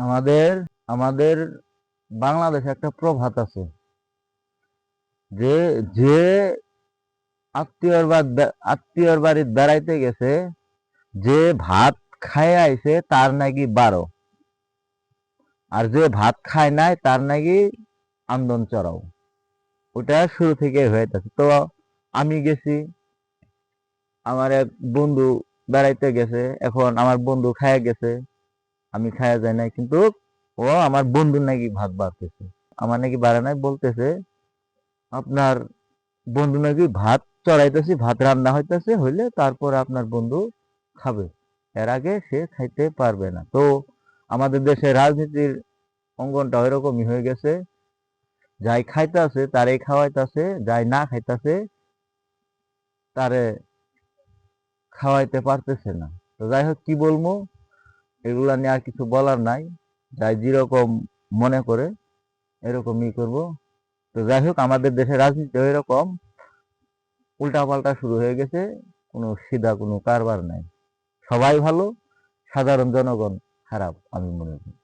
আমাদের আমাদের বাংলাদেশে একটা প্রবাদ আছে যে যে আত্মীয়র বাড়ির বেড়াইতে গেছে, যে ভাত খায় আইছে তার নাকি 12, আর যে ভাত খায় নাই তার নাকি আন্দন চড়াও। ওটা শুরু থেকে হয়ে থাকে। তো আমি গেছি, আমার এক বন্ধু বেড়াইতে গেছে, এখন আমার বন্ধু খায়া গেছে, আমি খায়া যাই নাই, কিন্তু ও আমার বন্ধুর নাকি ভাত বাড়তেছে, আমার নাকি বাড়ে নাই। বলতেছে আপনার বন্ধু নাকি ভাত চড়াইতেছি, ভাত রান্না হইতেছে, হইলে তারপর আপনার বন্ধু খাবে, এর আগে সে খাইতে পারবে না। তো আমাদের দেশে রাজনীতির অঙ্গনটা ওইরকমই হয়ে গেছে, যাই খাইতেছে তারই খাওয়াইতেছে, যাই না খাইতেছে তারে খাওয়াইতে পারতেছে না। তো যাই হোক, কি বলবো, এগুলা নিয়ে আর কিছু বলার নাই। যাই যেরকম মনে করে এরকমই করব। তো যাই হোক, আমাদের দেশের রাজনীতি এরকম উল্টাপাল্টা শুরু হয়ে গেছে, কোনো সিধা কোনো কারবার নাই। সবাই ভালো, সাধারণ জনগণ খারাপ, আমি মনে করি।